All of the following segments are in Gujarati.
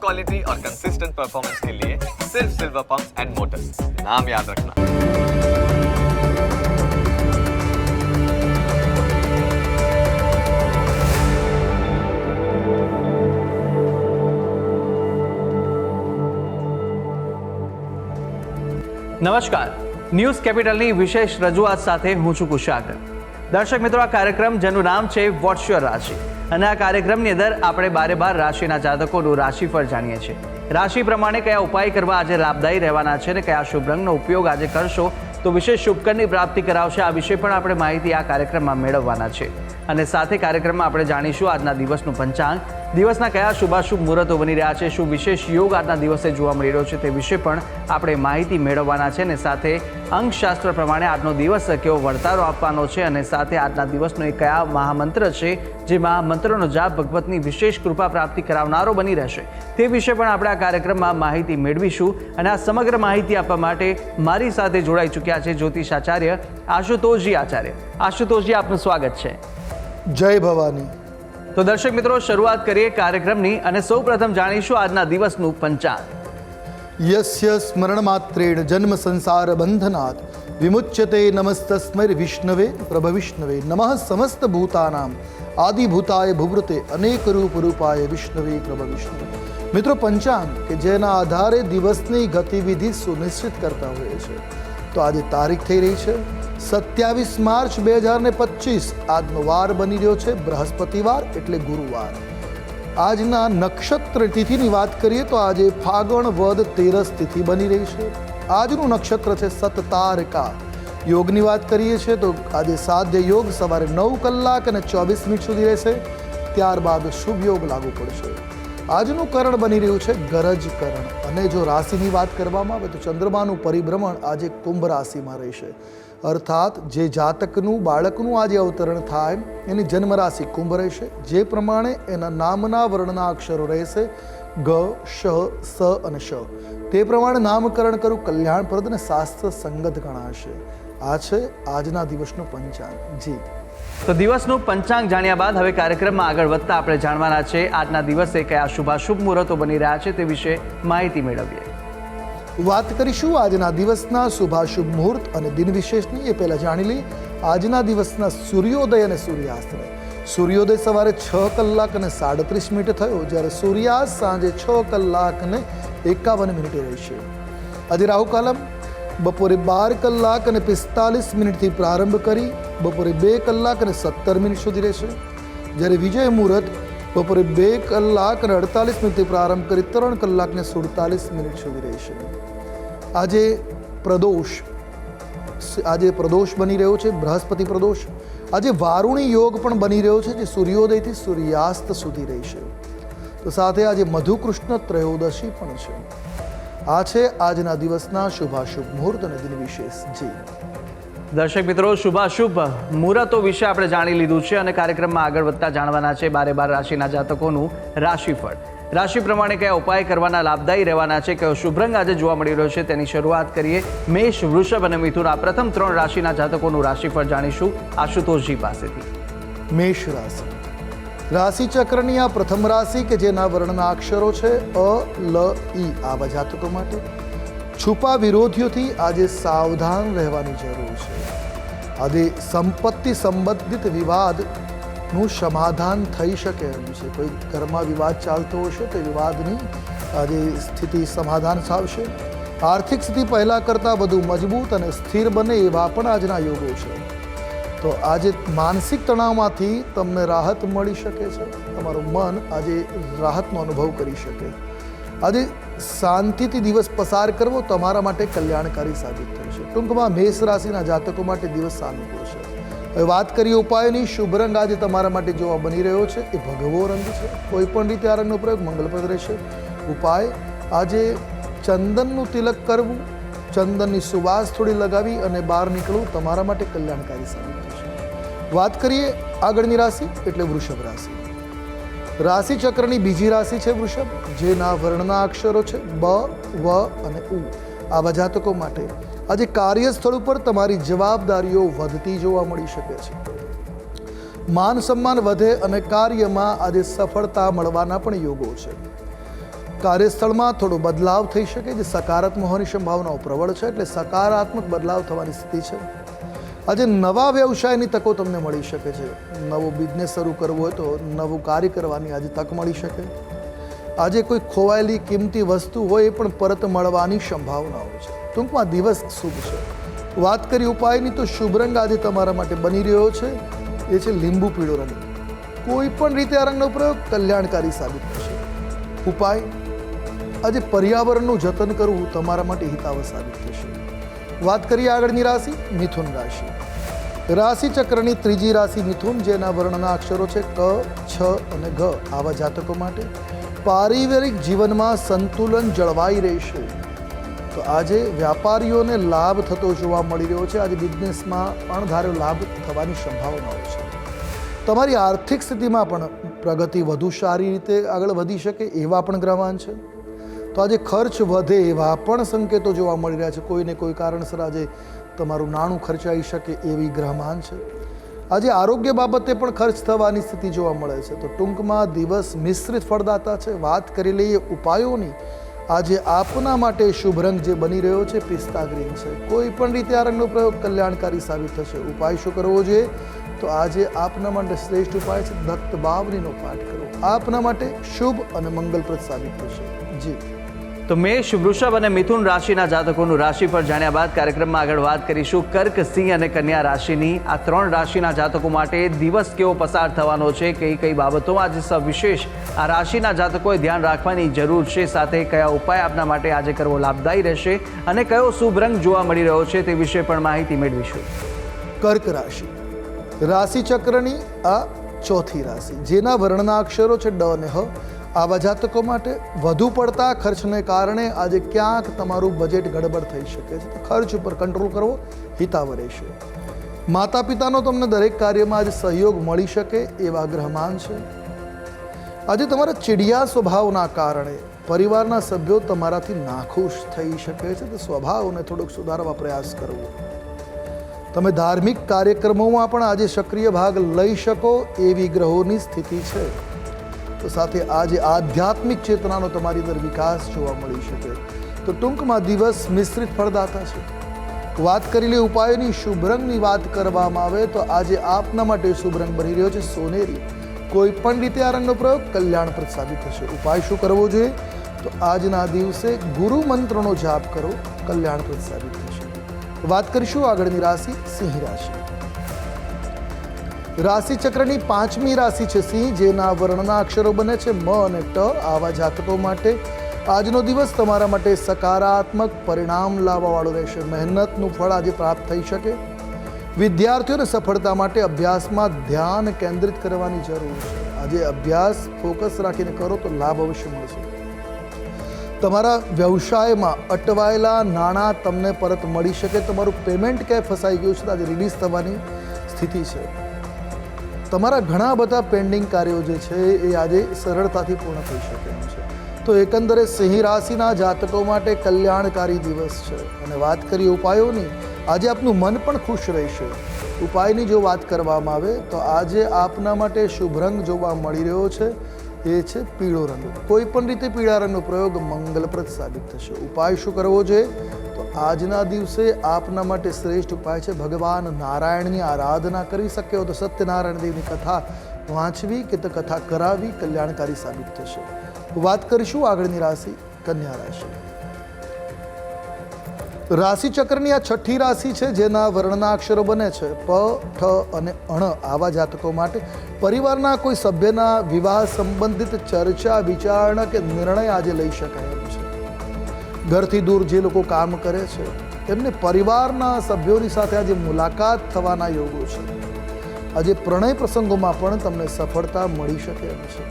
क्वालिटी और कंसिस्टेंट परफॉर्मेंस के लिए सिर्फ सिल्वर पंप्स एंड मोटर्स, नाम याद रखना। નમસ્કાર, ન્યૂઝ કેપિટલની વિશેષ રજૂઆત સાથે હું છું કુશાગ્ર। દર્શક મિત્રો, આ કાર્યક્રમ જેનું નામ છે વોટ્સ યોર રાશિ, અને આ કાર્યક્રમની અંદર આપણે બારે બાર રાશિના જાતકોનું રાશિફળ જાણીએ છીએ। રાશિ પ્રમાણે કયા ઉપાય કરવા આજે લાભદાયી રહેવાના છે અને કયા શુભ રંગનો ઉપયોગ આજે કરશો તો વિશેષ શુભકરની પ્રાપ્તિ કરાવશે, આ વિશે પણ આપણે માહિતી આ કાર્યક્રમમાં મેળવવાના છે। અને સાથે કાર્યક્રમમાં આપણે જાણીશું આજના દિવસનું પંચાંગ, દિવસના કયા શુભાશુભ મુહૂર્તો બની રહ્યા છે, શું વિશેષ યોગ આજના દિવસે જોવા મળી રહ્યો છે તે વિશે પણ આપણે માહિતી મેળવવાના છે। અને સાથે અંકશાસ્ત્ર પ્રમાણે આજનો દિવસ કેવો વર્તારો આપવાનો છે, અને સાથે આજના દિવસનો એ કયા મહામંત્ર છે જે મહામંત્રનો જાપ ભગવતની વિશેષ કૃપા પ્રાપ્તિ કરાવનારો બની રહેશે તે વિશે પણ આપણે આ કાર્યક્રમમાં માહિતી મેળવીશું। અને આ સમગ્ર માહિતી આપવા માટે મારી સાથે જોડાઈ ચૂક્યા છે જ્યોતિષાચાર્ય આશુતોષજી આચાર્ય। આશુતોષજી, આપનું સ્વાગત છે। જય ભવાની। તો દર્શક મિત્રો, શરૂઆત કરીએ કાર્યક્રમની અને સૌપ્રથમ જાણીશું આજના દિવસનું પંચાંગ। યસ્ય સ્મરણ માત્રેણ જન્મ સંસાર બંધનાત વિમુચ્યતે નમસ્તસ્મૈ વિષ્ણવે પ્રભવિષ્ણવે નમઃ સમસ્ત ભૂતાનામ આદિભૂતાય ભુવૃતે અનેક રૂપ રૂપાય વિષ્ણવે પ્રભવિષ્ણવે। મિત્રો, પંચાંગ કે જેના આધારે દિવસની ગતિવિધિ સુનિશ્ચિત કરતા હોઈએ છે, તો આજે તારીખ થઈ રહી છે 27 માર્ચ 2025। આજનો વાર બની રહ્યો છે બૃહસ્પતિવાર એટલે ગુરુવાર। આજના નક્ષત્ર તિથિની વાત કરીએ તો આજે ફાગણ વદ તેરસ તિથિ બની રહી છે। આજનું નક્ષત્ર છે સતતારકા। યોગની વાત કરીએ છીએ તો આજે સાધ્ય યોગ સવારે 9 કલાક અને 24 મિનિટ સુધી રહેશે, ત્યારબાદ શુભ યોગ લાગુ પડશે। આજનું કરણ બની રહ્યું છે ગરજ કરણ। અને જો રાશિની વાત કરવામાં આવે તો ચંદ્રમાનું પરિભ્રમણ આજે કુંભ રાશિમાં રહેશે, અર્થાત જે જાતકનું બાળકનું આજે અવતરણ થાય એની જન્મ રાશિ કુંભ રહેશે। જે પ્રમાણે એના નામના વર્ણના અક્ષરો રહેશે ગ, શ, સ અને શ, તે પ્રમાણે નામકરણ કરવું કલ્યાણપ્રદ અને શાસ્ત્ર સંગત ગણાશે। આ છે આજના દિવસનું પંચાંગ। જી, તો દિવસનું પંચાંગ જાણ્યા બાદ હવે કાર્યક્રમમાં આગળ વધતા આપણે જાણવાના છે આજના દિવસે કયા શુભાશુભ મુહૂર્તો બની રહ્યા છે તે વિશે માહિતી મેળવીએ। વાત કરીશું આજના દિવસના શુભાશુભ મુહૂર્ત અને દિન વિશેષની। એ પહેલાં જાણી લઈએ આજના દિવસના સૂર્યોદય અને સૂર્યાસ્તને। સૂર્યોદય સવારે 6 કલાક અને 37 મિનિટે થયો, જ્યારે સૂર્યાસ્ત સાંજે 6 કલાક અને 51 મિનિટે રહેશે। આજે રાહુકાલમ બપોરે 12 કલાક અને 45 મિનિટથી પ્રારંભ કરી બપોરે 2 કલાક અને 17 મિનિટ સુધી રહેશે, જ્યારે વિજય મુહૂર્ત બપોરે 2 કલાક અને 48 મિનિટથી પ્રારંભ કરી 3 કલાક ને 47 મિનિટ સુધી રહેશે। આજે પ્રદોષ બની રહ્યો છે, બૃહસ્પતિ પ્રદોષ। આજે વારુણી યોગ પણ બની રહ્યો છે, જે સૂર્યોદયથી સૂર્યાસ્ત સુધી રહેશે। તો સાથે આજે મધુકૃષ્ણ ત્રયોદશી પણ છે। આ છે આજના દિવસના શુભાશુભ મુહૂર્ત અને દિન વિશેષ। જી દર્શક મિત્રો, શુભાશુભ મુહૂર્તો વિશે આપણે જાણી લીધું છે અને કાર્યક્રમમાં આગળ વધતા જાણવાના છે બારે બાર રાશિના જાતકોનું રાશિફળ। રાશિ પ્રમાણે કયા ઉપાય કરવાના લાભદાયી રહેવાના છે, કયો શુભ રંગ આજે જોવા મળી રહ્યો છે તેની શરૂઆત કરીએ। મેષ, વૃષભ અને મિથુન, આ પ્રથમ 3 રાશિના જાતકોનું રાશિફળ જાણીશું આશુતોષજી પાસેથી। મેષ રાશિ। રાશિ ચક્રની આ પ્રથમ રાશિ કે જેના વર્ણના અક્ષરો છે અ, લ, ઈ, આવા જાતકો માટે છુપા વિરોધીઓથી આજે સાવધાન રહેવાની જરૂર છે। આજે સંપત્તિ સંબંધિત વિવાદનું સમાધાન થઈ શકે એમ છે। કોઈ ઘરમાં વિવાદ ચાલતો હશે તો વિવાદની આજે સ્થિતિ સમાધાન થશે। આર્થિક સ્થિતિ પહેલાં કરતાં વધુ મજબૂત અને સ્થિર બને એવા પણ આજના યોગો છે। તો આજે માનસિક તણાવમાંથી તમને રાહત મળી શકે છે। તમારું મન આજે રાહતનો અનુભવ કરી શકે। આજે શાંતિથી દિવસ પસાર કરવો તમારા માટે કલ્યાણકારી સાબિત થશે। ટૂંકમાં મેષ રાશિના જાતકો માટે દિવસ સાનુકૂળ છે। હવે વાત કરીએ ઉપાયોની। શુભ રંગ આજે તમારા માટે જોવા બની રહ્યો છે એ ભગવો રંગ છે। કોઈ પણ રીતે આ રંગનો પ્રયોગ મંગલપ્રદ રહેશે। ઉપાય આજે ચંદનનું તિલક કરવું, ચંદનની સુવાસ થોડી લગાવી અને બહાર નીકળવું તમારા માટે કલ્યાણકારી સાબિત થશે। વાત કરીએ આગળની રાશિ એટલે વૃષભ રાશિ। રાશિ ચક્રની બીજી રાશિ છે વૃષભ, જેના વર્ણના અક્ષરો છે બ, વ અને ઉ। આવા જાતકો માટે આજે કાર્યસ્થળ ઉપર તમારી જવાબદારીઓ વધતી જોવા મળી શકે છે। માન સન્માન વધે અને કાર્યમાં આજે સફળતા મળવાના પણ યોગો છે। કાર્યસ્થળમાં થોડો બદલાવ થઈ શકે જે સકારાત્મક હોવાની સંભાવનાઓ પ્રબળ છે, એટલે સકારાત્મક બદલાવ થવાની સ્થિતિ છે. આજે નવા વ્યવસાયની તકો તમને મળી શકે છે. નવો બિઝનેસ શરૂ કરવો હોય તો નવું કાર્ય કરવાની આજે તક મળી શકે. આજે કોઈ ખોવાયેલી કિંમતી વસ્તુ હોય એ પણ પરત મળવાની સંભાવનાઓ છે. ટૂંકમાં દિવસ શુભ છે. વાત કરી ઉપાયની તો શુભ રંગ આજે તમારા માટે બની રહ્યો છે એ છે લીંબુ પીળો રંગ. કોઈ પણ રીતે આ રંગનો પ્રયોગ કલ્યાણકારી સાબિત થશે. ઉપાય આજે પર્યાવરણનું જતન કરવું તમારા માટે હિતાવહ સાબિત થશે. વાત કરીએ આગળની રાશિ મિથુન રાશિ. રાશિ ચક્રની ત્રીજી રાશિ મિથુન, જેના વર્ણના અક્ષરો છે ક, છ અને ગ. આવા જાતકો માટે પારિવારિક જીવનમાં સંતુલન જળવાઈ રહેશે. તો આજે વ્યાપારીઓને લાભ થતો જોવા મળી રહ્યો છે. આજે બિઝનેસમાં અણધાર્યો લાભ થવાની સંભાવનાઓ છે. તમારી આર્થિક સ્થિતિમાં પણ પ્રગતિ વધુ સારી રીતે આગળ વધી શકે એવા પણ ગ્રહમાન છે. તો આજે ખર્ચ વધે એવા પણ સંકેતો જોવા મળી રહ્યા છે. કોઈને કોઈ કારણસર આજે તમારું નાણું ખર્ચાઈ શકે એવી ગ્રહમાન છે. આજે આરોગ્ય બાબતે પણ ખર્ચ થવાની સ્થિતિ જોવા મળે છે. તો ટૂંકમાં દિવસ મિશ્રિત ફળદાતા છે. વાત કરી લઈએ ઉપાયોની. આજે આપના માટે શુભ રંગ જે બની રહ્યો છે પિસ્તા ગ્રીન છે. કોઈ પણ રીતે આ રંગનો પ્રયોગ કલ્યાણકારી સાબિત થશે. ઉપાય શું કરવો જોઈએ? તો આજે આપના માટે શ્રેષ્ઠ ઉપાય છે દત્ત બાવરીનો પાઠ કરો. આપના માટે શુભ અને મંગલપ્રદ સાબિત થશે. જી તો મેષ, વૃષભ અને મિથુન રાશિના જાતકોનું રાશિફળ જાણ્યા બાદ કાર્યક્રમમાં આગળ વાત કરીશું કર્ક, સિંહ અને કન્યા રાશિની. આ 3 રાશિના જાતકો માટે દિવસ કેવો પસાર થવાનો છે, કઈ બાબતોમાં આજે સવિશેષ આ રાશિના જાતકોએ ધ્યાન રાખવાની જરૂર છે, સાથે કયા ઉપાય આપના માટે આજે કરવો લાભદાયી રહેશે અને કયો શુભ રંગ જોવા મળી રહ્યો છે તે વિશે પણ માહિતી મેળવીશું. કર્ક રાશિ. રાશિ ચક્રની આ ચોથી રાશિ, જેના વર્ણના અક્ષરો છે ડ અને હ. આવા જાતકો માટે વધુ પડતા ખર્ચને કારણે આજે ક્યાંક તમારું બજેટ ગડબડ થઈ શકે છે. તો ખર્ચ ઉપર કંટ્રોલ કરવો હિતાવહ રહેશે. માતા પિતાનો તમને દરેક કાર્યમાં આજે સહયોગ મળી શકે એવા ગ્રહમાન છે. આજે તમારા ચીડિયા સ્વભાવના કારણે પરિવારના સભ્યો તમારાથી નાખુશ થઈ શકે છે. તો સ્વભાવને થોડોક સુધારવા પ્રયાસ કરવો. તમે ધાર્મિક કાર્યક્રમોમાં પણ આજે સક્રિય ભાગ લઈ શકો એવી ગ્રહોની સ્થિતિ છે. તો સાથે આજે આધ્યાત્મિક ચેતનાનો તમારી અંદર વિકાસ જોવા મળી શકે. તો ટૂંકમાં દિવસ મિશ્રિત ફળદાતા છે. વાત કરી લે ઉપાયોની. શુભ રંગની વાત કરવામાં આવે તો આજે આપના માટે શુભ રંગ બની રહ્યો છે સોનેરી. કોઈ પણ રીતે આ રંગનો પ્રયોગ કલ્યાણપ્રદ સાબિત થશે. ઉપાય શું કરવો જોઈએ? તો આજના દિવસે ગુરુ મંત્રનો જાપ કરો, કલ્યાણપ્રદ સાબિત થશે. વાત કરીશું આગળની રાશિ સિંહ રાશિ. રાશિ ચક્રની 5મી રાશિ છે સિંહ, જેના વર્ણના અક્ષરો બને છે મ અને ટ. આવા જાતકો માટે આજનો દિવસ તમારા માટે સકારાત્મક પરિણામ લાવવાવાળો રહેશે. મહેનતનું ફળ આજે પ્રાપ્ત થઈ શકે. વિદ્યાર્થીઓને સફળતા માટે અભ્યાસમાં ધ્યાન કેન્દ્રિત કરવાની જરૂર છે. આજે અભ્યાસ ફોકસ રાખીને કરો તો લાભ અવશ્ય મળશે. તમારા વ્યવસાયમાં અટવાયેલા નાણાં તમને પરત મળી શકે. તમારું પેમેન્ટ ક્યાંય ફસાઈ ગયું છે, આજે રિલીઝ થવાની સ્થિતિ છે. તમારા ઘણા બધા પેન્ડિંગ કાર્યો જે છે એ આજે સરળતાથી પૂર્ણ થઈ શકે એમ છે. તો એકંદરે સિંહ રાશિના જાતકો માટે કલ્યાણકારી દિવસ છે. અને વાત કરીએ ઉપાયોની. આજે આપનું મન પણ ખુશ રહેશે. ઉપાયની જો વાત કરવામાં આવે તો આજે આપના માટે શુભ રંગ જોવા મળી રહ્યો છે એ છે પીળો રંગ. કોઈ પણ રીતે પીળા રંગનો પ્રયોગ મંગલપ્રદ સાબિત થશે. ઉપાય શું કરવો જોઈએ? તો આજના દિવસે આપના માટે શ્રેષ્ઠ ઉપાય છે ભગવાન નારાયણની આરાધના કરી શકે તો સત્યનારાયણ દેવની કથા વાંચવી કે તો કથા કરાવી કલ્યાણકારી સાબિત થશે. વાત કરીશું આગળની રાશિ કન્યા રાશિ. રાશિ ચક્રની આ 6ઠી રાશિ છે, જેના વર્ણના અક્ષરો બને છે પ, ઠ અને અણ. આવા જાતકો માટે પરિવારના કોઈ સભ્યના વિવાહ સંબંધિત ચર્ચા, વિચારણા કે નિર્ણય આજે લઈ શકાય એમ છે. ઘરથી દૂર જે લોકો કામ કરે છે તેમને પરિવારના સભ્યોની સાથે આજે મુલાકાત થવાના યોગો છે. આજે પ્રણય પ્રસંગોમાં પણ તમને સફળતા મળી શકે એમ છે.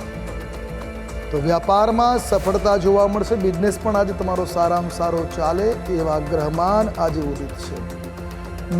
તો વ્યાપારમાં સફળતા જોવા મળશે. બિઝનેસ પણ આજે તમારો સારામાં સારો ચાલે એવા ગ્રહમાન આજે ઉદિત છે.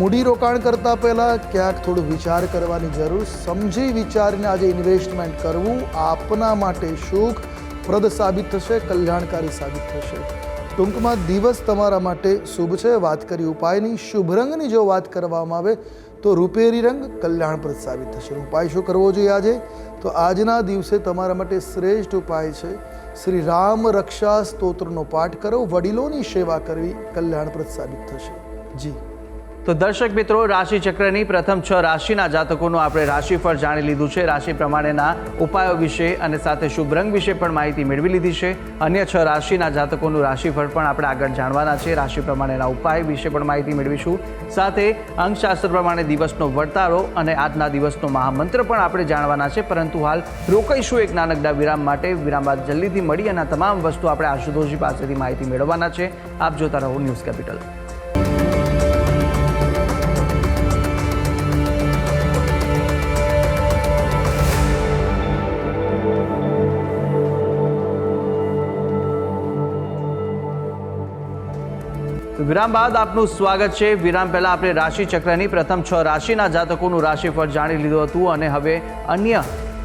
મૂડીરોકાણ કરતાં પહેલાં ક્યાંક થોડું વિચાર કરવાની જરૂર. સમજી વિચારીને આજે ઇન્વેસ્ટમેન્ટ કરવું આપના માટે સુખપ્રદ સાબિત થશે, કલ્યાણકારી સાબિત થશે. ટૂંકમાં દિવસ તમારા માટે શુભ છે. વાત કરી ઉપાયની. શુભ રંગની જો વાત કરવામાં આવે તો રૂપેરી રંગ કલ્યાણપ્રદ સાબિત થશે. ઉપાય શું કરવો જોઈએ આજે? તો આજના દિવસે તમારા માટે શ્રેષ્ઠ ઉપાય છે શ્રી રામ રક્ષા સ્તોત્રનો પાઠ કરો, વડીલોની સેવા કરવી કલ્યાણપ્રદ સાબિત થશે. જી તો દર્શક મિત્રો, રાશિ ચક્રની પ્રથમ 6 રાશિના જાતકોનું આપણે રાશિફળ જાણી લીધું છે. રાશિ પ્રમાણેના ઉપાયો વિશે અને સાથે શુભ રંગ વિશે પણ માહિતી મેળવી લીધી છે. અન્ય 6 રાશિના જાતકોનું રાશિફળ પણ આપણે આગળ જાણવાના છે. રાશિ પ્રમાણેના ઉપાય વિશે પણ માહિતી મેળવીશું. સાથે અંકશાસ્ત્ર પ્રમાણે દિવસનો વર્તારો અને આજના દિવસનો મહામંત્ર પણ આપણે જાણવાના છે. પરંતુ હાલ રોકાઈશું એક નાનકડા વિરામ માટે. વિરામ બાદ જલ્દીથી મળી અને તમામ વસ્તુ આપણે આશુતોષજી પાસેથી માહિતી મેળવવાના છે. આપ જોતા રહો ન્યૂઝ કેપિટલ. વિરામ બાદ આપનું સ્વાગત છે. વિરામ પહેલા આપણે રાશિ ચક્રની પ્રથમ 6 રાશિના જાતકોનું રાશિફળ જાણી લીધું હતું અને હવે અન્ય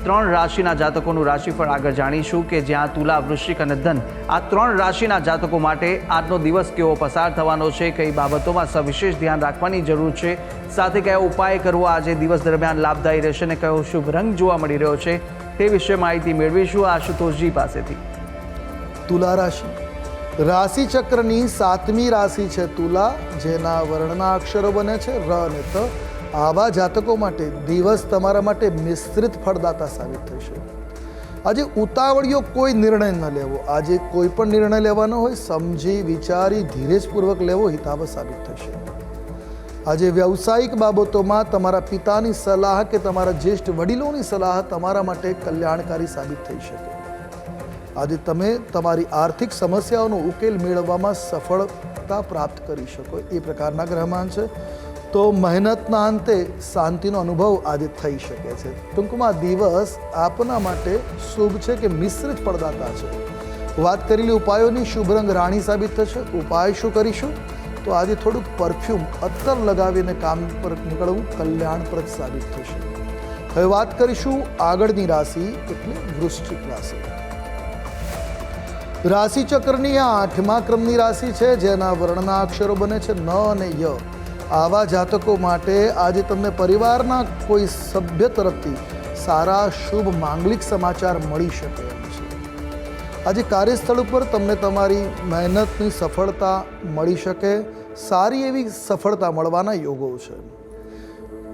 3 રાશિના જાતકોનું રાશિફળ આગળ જાણીશું કે જ્યાં તુલા, વૃશ્ચિક અને ધન આ 3 રાશિના જાતકો માટે આજનો દિવસ કેવો પસાર થવાનો છે, કઈ બાબતોમાં સવિશેષ ધ્યાન રાખવાની જરૂર છે, સાથે કયો ઉપાય કરવો આજે દિવસ દરમિયાન લાભદાયી રહેશે અને કયો શુભ રંગ જોવા મળી રહ્યો છે તે વિશે માહિતી મેળવીશું આશુતોષજી પાસેથી. તુલા રાશિ રાશિ ચક્રની 7મી રાશિ છે તુલા, જેના વર્ણના અક્ષરો બને છે ર અને ત. આવા જાતકો માટે દિવસ તમારા માટે મિશ્રિત ફળદાતા સાબિત થશે. આજે ઉતાવળિયો કોઈ નિર્ણય ન લેવો. આજે કોઈ પણ નિર્ણય લેવાનો હોય સમજી વિચારી ધીરજપૂર્વક લેવો હિતાવહ સાબિત થશે. આજે વ્યવસાયિક બાબતોમાં તમારા પિતાની સલાહ કે તમારા જ્યેષ્ઠ વડીલોની સલાહ તમારા માટે કલ્યાણકારી સાબિત થઈ શકે. આજે તમે તમારી આર્થિક સમસ્યાઓનો ઉકેલ મેળવવામાં સફળતા પ્રાપ્ત કરી શકો એ પ્રકારના ગ્રહમાન છે. તો મહેનતના અંતે શાંતિનો અનુભવ આજે થઈ શકે છે. ટૂંકમાં દિવસ આપના માટે શુભ છે કે મિશ્રિત ફળદાતા છે. વાત કરેલી ઉપાયોની શુભ રંગ રાણી સાબિત થશે. ઉપાય શું કરીશું? તો આજે થોડુંક પરફ્યુમ અત્તર લગાવીને કામ પર નીકળવું કલ્યાણપ્રદ સાબિત થશે. હવે વાત કરીશું આગળની રાશિ એટલે વૃશ્ચિક રાશિ. રાશિ ચક્રની આ 8મા ક્રમની રાશિ છે, જેના વર્ણના અક્ષરો બને છે ન અને ય. આવા જાતકો માટે આજે તમને પરિવારના કોઈ સભ્ય તરફથી સારા શુભ માંગલિક સમાચાર મળી શકે એમ છે. આજે કાર્યસ્થળ ઉપર તમને તમારી મહેનતની સફળતા મળી શકે. સારી એવી સફળતા મળવાના યોગો છે.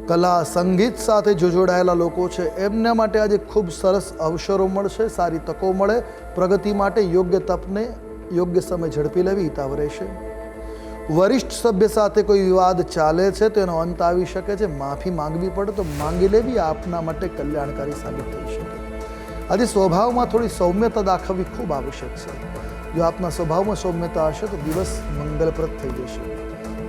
કલા સંગીત સાથે જો જોડાયેલા લોકો છે એમના માટે આજે ખૂબ સરસ અવસરો મળશે, સારી તકો મળે. પ્રગતિ માટે યોગ્ય તપને યોગ્ય સમય ઝડપી લેવી હિતાવ રહેશે. વરિષ્ઠ સભ્ય સાથે કોઈ વિવાદ ચાલે છે તો એનો અંત આવી શકે છે. માફી માંગવી પડે તો માંગી લેવી આપના માટે કલ્યાણકારી સાબિત થઈ શકે. આજે સ્વભાવમાં થોડી સૌમ્યતા દાખવવી ખૂબ આવશ્યક છે. જો આપના સ્વભાવમાં સૌમ્યતા હશે તો દિવસ મંગલપ્રદ થઈ જશે.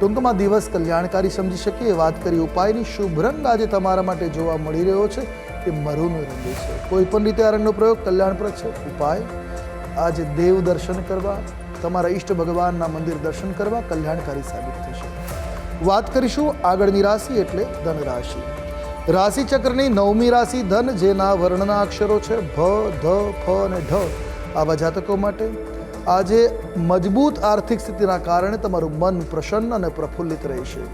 ટૂંકમાં દિવસ કલ્યાણકારી સમજી શકીએ. વાત કરી ઉપાયની, શુભ રંગ આજે તમારા માટે જોવા મળી રહ્યો છે કે મરૂનો રંગ છે. કોઈ પણ રીતે આ રંગનો પ્રયોગ કલ્યાણપ્રદ છે. ઉપાય આજે દેવ દર્શન કરવા, તમારા ઈષ્ટ ભગવાનના મંદિર દર્શન કરવા કલ્યાણકારી સાબિત થશે. વાત કરીશું આગળની રાશિ એટલે ધન રાશિ. રાશિ ચક્રની 9મી રાશિ ધન, જેના વર્ણના અક્ષરો છે ભ, ધ, ફ અને ઢ. આવા જાતકો માટે આજે મજબૂત આર્થિક સ્થિતિના કારણે તમારું મન પ્રસન્ન અને પ્રફુલ્લિત રહેશે.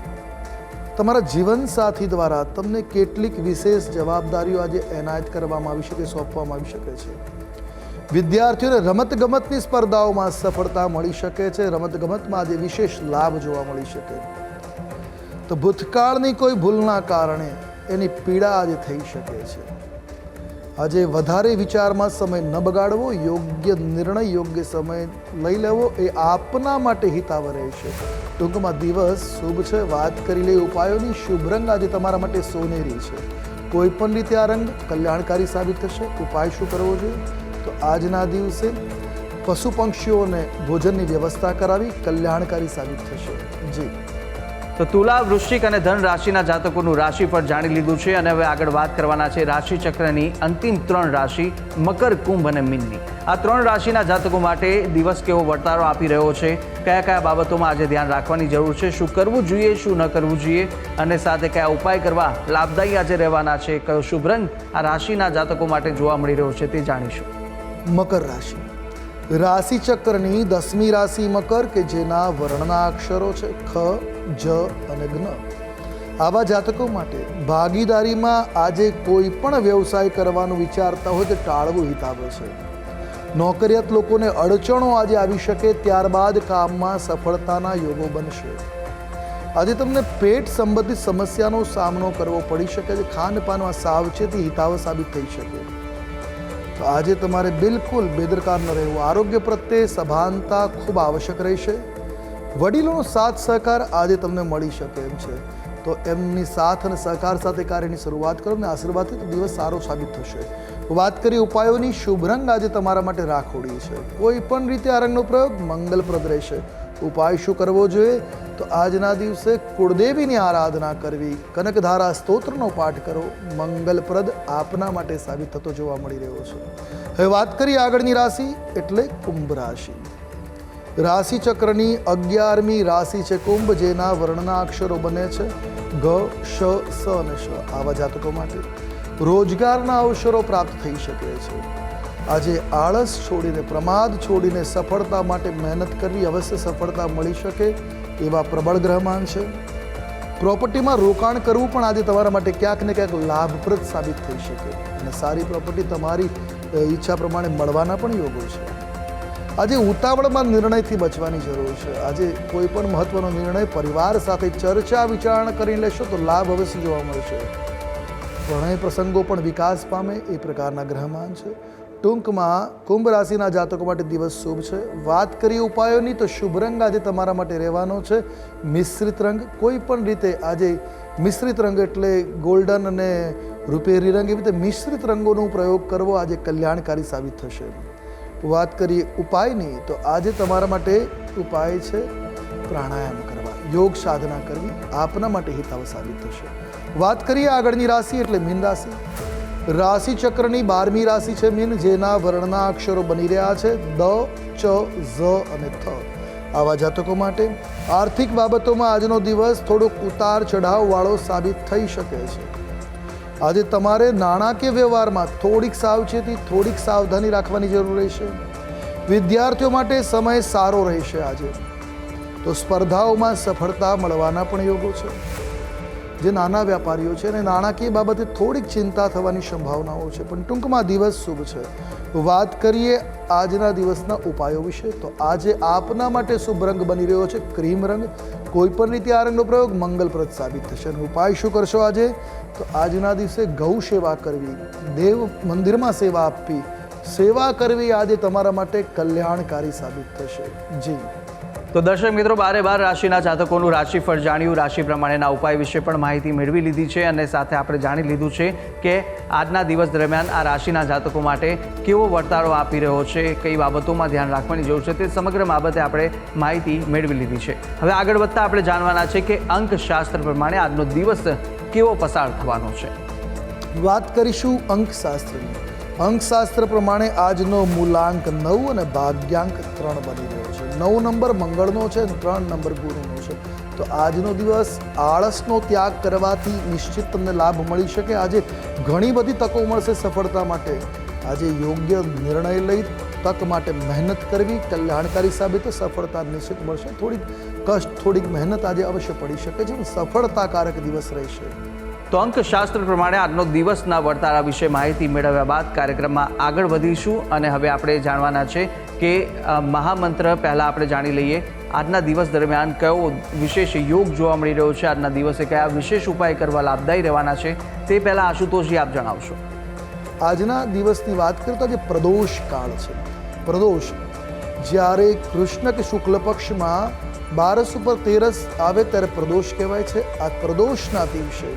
તમારા જીવનસાથી દ્વારા તમને કેટલીક વિશેષ જવાબદારીઓ આજે એનાયત કરવામાં આવી શકે, સોંપવામાં આવી શકે છે. વિદ્યાર્થીઓને રમતગમતની સ્પર્ધાઓમાં સફળતા મળી શકે છે. રમતગમતમાં આજે વિશેષ લાભ જોવા મળી શકે. તો ભૂતકાળની કોઈ ભૂલના કારણે એની પીડા આજે થઈ શકે છે. આજે વધારે વિચારમાં સમય ન બગાડવો, યોગ્ય નિર્ણય યોગ્ય સમય લઈ લેવો એ આપના માટે હિતાવ રહેશે. ટૂંકમાં દિવસ શુભ છે. વાત કરી લે ઉપાયોની, શુભ રંગ આજે તમારા માટે સોનેરી છે. કોઈ પણ રીતે આ રંગ કલ્યાણકારી સાબિત થશે. ઉપાય શું કરવો જોઈએ? તો આજના દિવસે પશુ પંક્ષીઓને ભોજનની વ્યવસ્થા કરાવી કલ્યાણકારી સાબિત થશે. જી તો તુલા, વૃશ્ચિક અને ધન રાશિના જાતકોનું રાશિફળ જાણી લીધું છે અને હવે આગળ વાત કરવાના છે રાશિ ચક્રની અંતિમ 3 રાશિ મકર, કુંભ અને મીનની. આ 3 રાશિના જાતકો માટે દિવસ કેવો વર્તારો આપી રહ્યો છે, કયા કયા બાબતોમાં આજે ધ્યાન રાખવાની જરૂર છે, શું કરવું જોઈએ, શું ન કરવું જોઈએ અને સાથે કયા ઉપાય કરવા લાભદાયી આજે રહેવાના છે, કયો શુભ રંગ આ રાશિના જાતકો માટે જોવા મળી રહ્યો છે તે જાણીશું. મકર રાશિ રાશિ ચક્રની 10મી રાશિ મકર, કે જેના વર્ણના અક્ષરો છે ખ, જ અને જ્ઞ. આવા જાતકો માટે ભાગીદારીમાં આજે કોઈ પણ વ્યવસાય કરવાનું વિચારતા હોય તો ટાળવું હિતાવ છે. નોકરિયાત લોકોને અડચણો આજે આવી શકે, ત્યારબાદ કામમાં સફળતાના યોગો બનશે. આજે તમને પેટ સંબંધિત સમસ્યાનો સામનો કરવો પડી શકે છે. ખાનપાનમાં સાવચેતી હિતાવહ સાબિત થઈ શકે. તો આજે તમારે બિલકુલ બેદરકાર ન રહેવું. આરોગ્ય પ્રત્યે સભાનતા ખૂબ આવશ્યક રહેશે. વડીલોનો સાથ સહકાર આજે તમને મળી શકે એમ છે, તો એમની સાથ અને સહકાર સાથે કાર્યની શરૂઆત કરો ને આશીર્વાદથી તો દિવસ સારો સાબિત થશે. વાત કરીએ ઉપાયોની, શુભ રંગ આજે તમારા માટે રાખોડી છે. કોઈ પણ રીતે આ રંગનો પ્રયોગ મંગલપ્રદ રહેશે. ઉપાય શું કરવો જોઈએ? તો આજના દિવસે કુળદેવીની આરાધના કરવી, કનકધારા સ્તોત્રનો પાઠ કરો. મંગલપ્રદ આપના માટે સાબિત થતો જોવા મળી રહ્યો છે. હવે વાત કરીએ આગળની રાશિ એટલે કુંભ રાશિ. રાશિ ચક્રની 11મી રાશિ છે કુંભ, જેના વર્ણના અક્ષરો બને છે ગ, શ, સ અને શ. આવા જાતકો માટે રોજગારના અવસરો પ્રાપ્ત થઈ શકે છે. આજે આળસ છોડીને, પ્રમાદ છોડીને સફળતા માટે મહેનત કરવી, અવશ્ય સફળતા મળી શકે એવા પ્રબળ ગ્રહમાન છે. પ્રોપર્ટીમાં રોકાણ કરવું પણ આજે તમારા માટે ક્યાંક ને ક્યાંક લાભપ્રદ સાબિત થઈ શકે અને સારી પ્રોપર્ટી તમારી ઈચ્છા પ્રમાણે મળવાના પણ યોગો છે. આજે ઉતાવળમાં નિર્ણયથી બચવાની જરૂર છે. આજે કોઈ પણ મહત્વનો નિર્ણય પરિવાર સાથે ચર્ચા વિચારણા કરીને લેશો તો લાભ અવશ્ય જોવા મળશે. પ્રણય પ્રસંગો પણ વિકાસ પામે એ પ્રકારના ગ્રહમાન છે. ટૂંકમાં કુંભ રાશિના જાતકો માટે દિવસ શુભ છે. વાત કરીએ ઉપાયોની, તો શુભ રંગ આજે તમારા માટે રહેવાનો છે મિશ્રિત રંગ. કોઈ પણ રીતે આજે મિશ્રિત રંગ એટલે ગોલ્ડન અને રૂપેરી રંગ, એવી રીતે મિશ્રિત રંગોનો પ્રયોગ કરવો આજે કલ્યાણકારી સાબિત થશે. વાત કરીએ ઉપાયની, તો આજે તમારા માટે ઉપાય છે પ્રાણાયામ કરવા, યોગ સાધના કરવી, આપના માટે હિતાવ સાબિત થશે. વાત કરીએ આગળની રાશિ એટલે મીન રાશિ. રાશિ ચક્રની 12મી રાશિ છે મીન, જેના વર્ણના અક્ષરો બની રહ્યા છે દ, ચ, ઝ અને થ. આવા જાતકો માટે આર્થિક બાબતોમાં આજનો દિવસ થોડોક ઉતાર ચઢાવ વાળો સાબિત થઈ શકે છે. આજે તમારે નાણાકીય વ્યવહારમાં થોડીક સાવચેતી, થોડીક સાવધાની રાખવાની જરૂર રહેશે. વિદ્યાર્થીઓ માટે સમય સારો રહેશે આજે. તો સ્પર્ધાઓમાં સફળતા મળવાના પણ યોગો છે. જે નાના વેપારીઓ છે અને નાણાકીય બાબતે થોડીક ચિંતા થવાની સંભાવનાઓ છે, પણ ટૂંકમાં દિવસ શુભ છે. વાત કરીએ આજના દિવસના ઉપાયો વિશે, તો આજે આપના માટે શુભ રંગ બની રહ્યો છે ક્રીમ રંગ. કોઈ પણ રીતે આ રંગનો પ્રયોગ મંગલપ્રદ સાબિત થશે. અને ઉપાય શું કરશો આજે? તો આજના દિવસે ગૌ સેવા કરવી, દેવ મંદિરમાં સેવા આપવી, સેવા કરવી આજે તમારા માટે કલ્યાણકારી સાબિત થશે. જી તો દર્શક મિત્રો, 12 રાશિના જાતકોનું રાશિફળ જાણ્યું. રાશિ પ્રમાણેના ઉપાય વિશે પણ માહિતી મેળવી લીધી છે અને સાથે આપણે જાણી લીધું છે કે આજના દિવસ દરમિયાન આ રાશિના જાતકો માટે કેવો વર્તારો આપી રહ્યો છે, કઈ બાબતોમાં ધ્યાન રાખવાની જરૂર છે, તે સમગ્ર બાબતે આપણે માહિતી મેળવી લીધી છે. હવે આગળ વધતા આપણે જાણવાના છે કે અંકશાસ્ત્ર પ્રમાણે આજનો દિવસ કેવો પસાર થવાનો છે. વાત કરીશું અંકશાસ્ત્રની. અંકશાસ્ત્ર પ્રમાણે આજનો મૂલાંક 9 અને ભાગ્યાંક 3 બની રહ્યો છે. 9 નંબર મંગળનો છે અને 3 નંબર ગુરુનો છે. તો આજનો દિવસ આળસનો ત્યાગ કરવાથી નિશ્ચિત તમને લાભ મળી શકે. આજે ઘણી બધી તકો મળશે સફળતા માટે. આજે યોગ્ય નિર્ણય લઈ તક માટે મહેનત કરવી કલ્યાણકારી સાબિત, સફળતા નિશ્ચિત મળશે. થોડીક કષ્ટ, થોડીક મહેનત આજે અવશ્ય પડી શકે છે, સફળતાકારક દિવસ રહેશે. તો અંકશાસ્ત્ર પ્રમાણે આજનો દિવસના વર્તારા વિશે માહિતી મેળવ્યા બાદ કાર્યક્રમમાં આગળ વધીશું અને હવે આપણે જાણવાના છે કે મહામંત્ર પહેલાં આપણે જાણી લઈએ. આજના દિવસ દરમિયાન કયો વિશેષ યોગ જોવા મળી રહ્યો છે, આજના દિવસે કયા વિશેષ ઉપાય કરવા લાભદાયી રહેવાના છે, તે પહેલાં આશુતોષજી આપ જણાવશો. આજના દિવસની વાત કરીએ તો આજે પ્રદોષ કાળ છે. પ્રદોષ જ્યારે કૃષ્ણ કે શુક્લ પક્ષમાં 12 ઉપર 13 આવે ત્યારે પ્રદોષ કહેવાય છે. આ પ્રદોષના દિવસે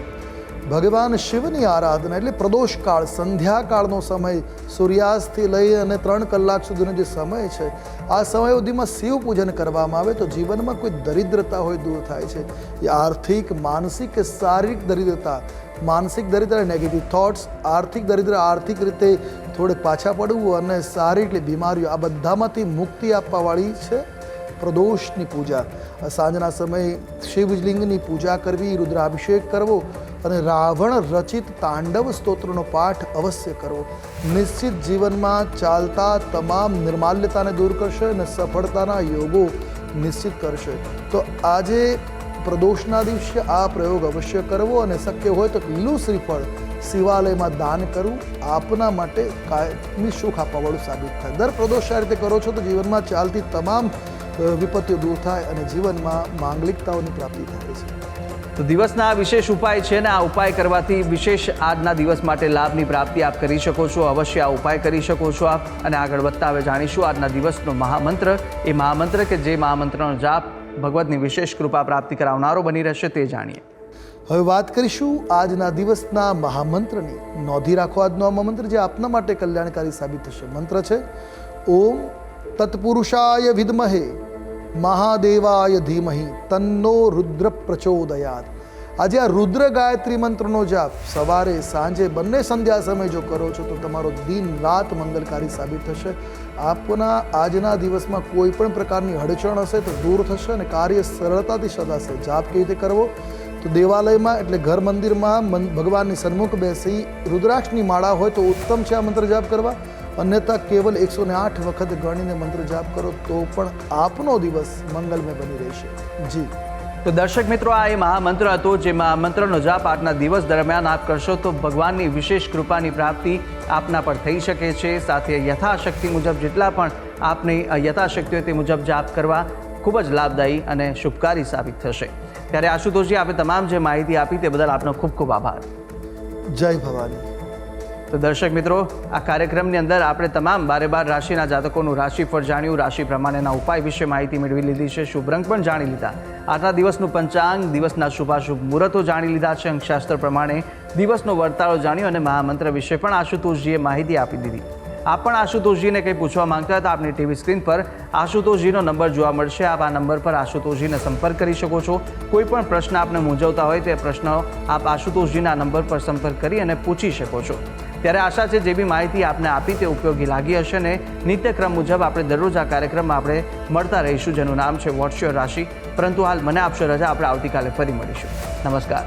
ભગવાન શિવની આરાધના એટલે પ્રદોષ કાળ, સંધ્યાકાળનો સમય, સૂર્યાસ્તથી લઈ અને 3 કલાક સુધીનો જે સમય છે, આ સમય સુધીમાં શિવ પૂજન કરવામાં આવે તો જીવનમાં કોઈ દરિદ્રતા હોય દૂર થાય છે. એ આર્થિક, માનસિક કે શારીરિક દરિદ્રતા, માનસિક દરિદ્ર નેગેટિવ થોટ્સ, આર્થિક દરિદ્ર આર્થિક રીતે થોડેક પાછા પડવું અને શારીરિક બીમારીઓ, આ બધામાંથી મુક્તિ આપવાવાળી છે પ્રદોષની પૂજા. સાંજના સમયે શિવલિંગની પૂજા કરવી, રુદ્રાભિષેક કરવો અને રાવણ રચિત તાંડવ સ્તોત્રનો પાઠ અવશ્ય કરવો. નિશ્ચિત જીવનમાં ચાલતા તમામ નિર્માલ્યતાને દૂર કરશે અને સફળતાના યોગો નિશ્ચિત કરશે. તો આજે પ્રદોષના દિવસે આ પ્રયોગ અવશ્ય કરવો અને શક્ય હોય તો લીલું શ્રીફળ શિવાલયમાં દાન કરવું આપના માટે કાયમી સુખ આપવાવાળું સાબિત થાય. દર પ્રદોષ આ રીતે કરો છો તો જીવનમાં ચાલતી તમામ વિપત્તિઓ દૂર થાય અને જીવનમાં માંગલિકતાઓની પ્રાપ્તિ થાય છે. તો દિવસના આ વિશેષ ઉપાય છે ને આ ઉપાય કરવાથી વિશેષ આજના દિવસ માટે લાભની પ્રાપ્તિ આપ કરી શકો છો. અવશ્ય આ ઉપાય કરી શકો છો આપ. અને આગળ વધતા હવે જાણીશું આજના દિવસનો મહામંત્ર. એ મહામંત્ર કે જે મહામંત્રનો જાપ ભગવતની વિશેષ કૃપા પ્રાપ્તિ કરાવનારો બની રહેશે તે જાણીએ. હવે વાત કરીશું આજના દિવસના મહામંત્રની. નોંધી રાખો આજનો આ મહામંત્ર જે આપના માટે કલ્યાણકારી સાબિત થશે. મંત્ર છે ઓમ તત્પુરુષાય વિદ્મહે મહાદેવાય ધીમહિ તન્નો રુદ્ર પ્રચોદયાત. આજે આ રુદ્ર ગાયત્રી મંત્રનો જાપ સવારે સાંજે બંને સંધ્યા સમય જો કરો છો તો તમારો દિન રાત મંગલકારી સાબિત થશે. આપના આજના દિવસમાં કોઈ પણ પ્રકારની અડચણ હશે તો દૂર થશે અને કાર્ય સરળતાથી સદાશે. જાપ કેવી રીતે કરવો? તો દેવાલયમાં એટલે ઘર મંદિરમાં ભગવાનની સન્મુખ બેસી રુદ્રાક્ષની માળા હોય તો ઉત્તમ છે આ મંત્ર જાપ કરવા. અન્યથા કેવલ 108 વખત ગણીને મંત્ર જાપ કરો તો પણ આપનો દિવસ મંગલમય બની રહેશે. જી તો દર્શક મિત્રો, આ એ મહામંત્ર હતો જે મહામંત્રનો જાપ આજના દિવસ દરમિયાન આપ કરશો તો ભગવાનની વિશેષ કૃપાની પ્રાપ્તિ આપના પર થઈ શકે છે. સાથે યથાશક્તિ મુજબ જેટલા પણ આપની યથાશક્તિ હોય તે મુજબ જાપ કરવા ખૂબ જ લાભદાયી અને શુભકારી સાબિત થશે. ત્યારે આશુતોષજી, આપે તમામ જે માહિતી આપી તે બદલ આપનો ખૂબ ખૂબ આભાર. જય ભવાની. તો દર્શક મિત્રો, આ કાર્યક્રમની અંદર આપણે તમામ 12 રાશિના જાતકોનું રાશિફળ જાણ્યું, રાશિ પ્રમાણેના ઉપાય વિશે માહિતી મેળવી લીધી છે, શુભ રંગ પણ જાણી લીધા, આજના દિવસનું પંચાંગ, દિવસના શુભાશુભ મુહૂર્તો જાણી લીધા છે, અંકશાસ્ત્ર પ્રમાણે દિવસનો વર્તાળો જાણ્યો અને મહામંત્ર વિશે પણ આશુતોષજીએ માહિતી આપી દીધી. આપ પણ આશુતોષજીને કંઈ પૂછવા માંગતા હતા આપની ટીવી સ્ક્રીન પર આશુતોષજીનો નંબર જોવા મળશે. આપ આ નંબર પર આશુતોષજીને સંપર્ક કરી શકો છો. કોઈ પણ પ્રશ્ન આપને મૂંઝવતા હોય તે પ્રશ્નો આપ આશુતોષજીના નંબર પર સંપર્ક કરી અને પૂછી શકો છો. ત્યારે આશા છે જે બી માહિતી આપને આપી તે ઉપયોગી લાગી હશે ને નિત્યક્રમ મુજબ આપણે દરરોજ આ કાર્યક્રમમાં આપણે મળતા રહીશું જેનું નામ છે વોટ્સ યોર રાશિ. પરંતુ હાલ મને આપશો રજા. આપણે આવતીકાલે ફરી મળીશું. નમસ્કાર.